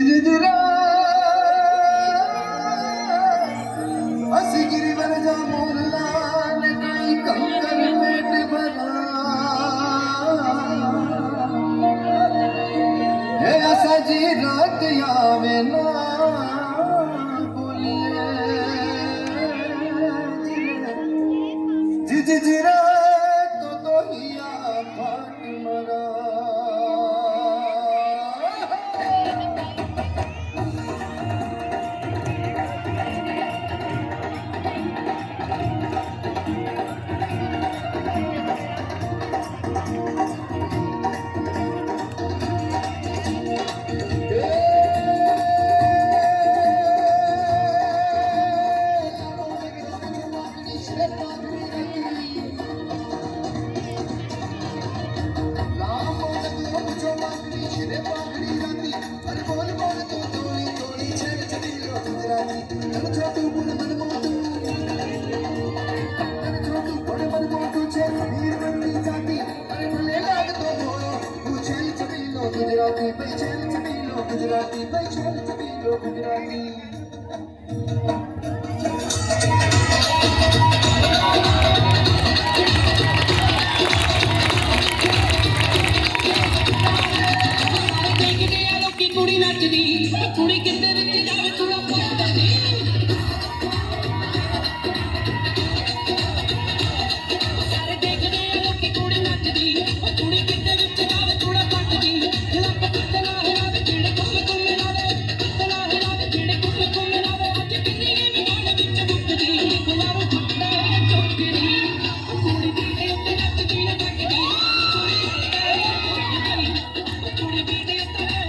जिजरा असी गिरीवर जा मोरला ने कई कंकर पेट भरा है असा जी रात आवे ना बोलिए जिजरा तो हिया फाट मरा गुजराती पैचल चबीलो गुजराती पैचल चबीलो गुजराती कुड़ी नचदी कुड़ी किंदे विच जावे थोड़ा पड़दी सारे देखदे आ लोकी कुड़ी नचदी कुड़ी किंदे विच जावे थोड़ा पड़दी लप कितना हिलावे जेड़े कुम लावे जेड़े कुम लावे अज किन्नी भी गाने विच मुक्कदी गुलारो फुटदा चोकड़ी कुड़ी दी उत्ते नचदी ना तकदी कुड़ी दी उत्ते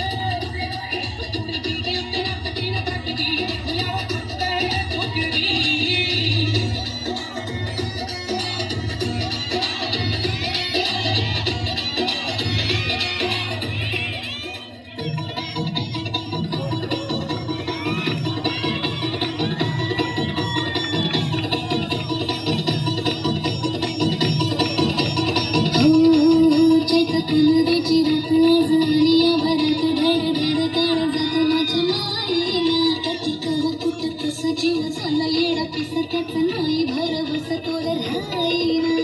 जीव झाला येडा पिस त्याचा नाही भरवस तोल राहीना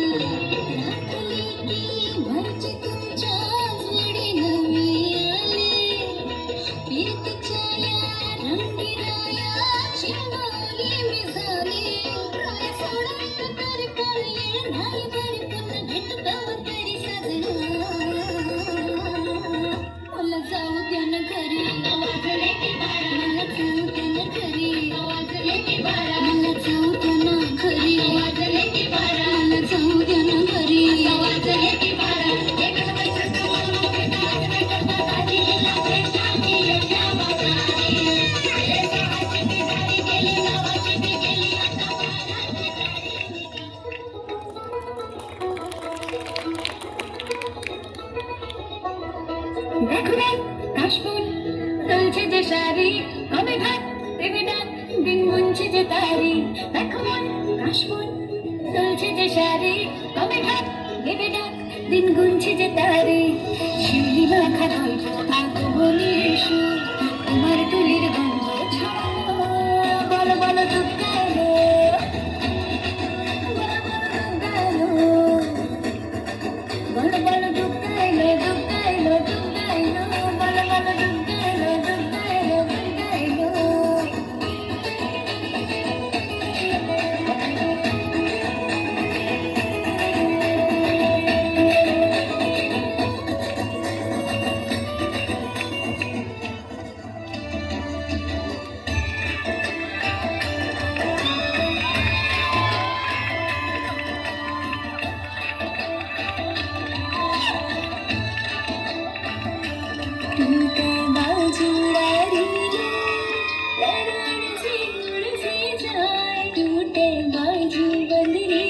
राखली की भरची तुमच्या जोडी नवी आली पीतच्या या रंगीराया चिमोली मी झाली काय सोडत तर कळले नाही बरी पुन्हा भेटताव तरी सजना मला जाऊ द्या ना घरी वाजले की बारा मला जाऊ द्या ना घरी वाजले की बारा मला जाऊ द्या ना घरी वाजले की बारा मला जाऊ द्या ना घरी वाजले की बारा एक वचन बोलू बेटा आधी लावे शादी या बाजारी हे सहाची बिगारी गेली नावाची बी गेली आता देखो काश्मीर तुलचे जे शारी कमी घात ते विडात बिंगुंची जे तारी देखो काश्मीर तुलचे जे शारी कमी घात ते विडात बिंगुंची जे तारी शिवली माखा धायचो आगो बोलीशु তোমার তুলির গন্ধ ছাড়া বল বল দুঃখালো বল বল দুঃখালো দুঃখালো দুঃখালো বল বল দুঃখালো দুঃখালো দুঃখালো टूटे बाजू डारी लड़न से उड़ से जाए टूटे बाजू बंदरी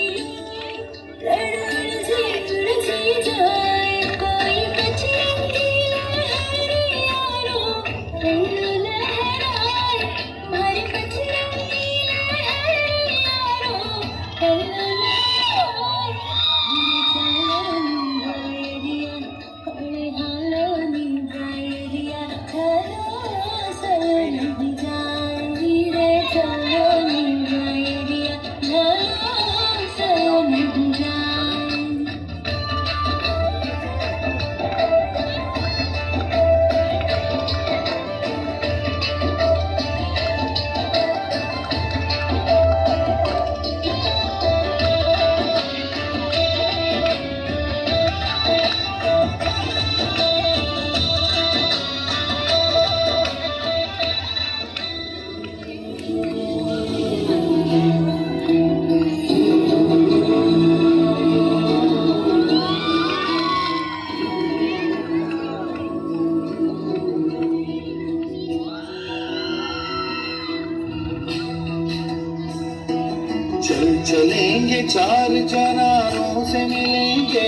लड़न से उड़ से जाए कोई बचेंगे हरे यारो रंग लहराए मारे बचेंगे हरे यारो रंग लहराए मेरे जान गाए दिया चलेंगे चार चनारों से मिलेंगे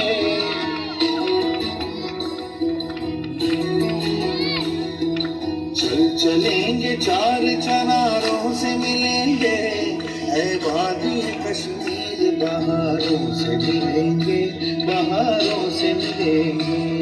चलेंगे चार चनारों से मिलेंगे ऐ वादी कश्मीर बहारों से मिलेंगे बहारों से मिलेंगे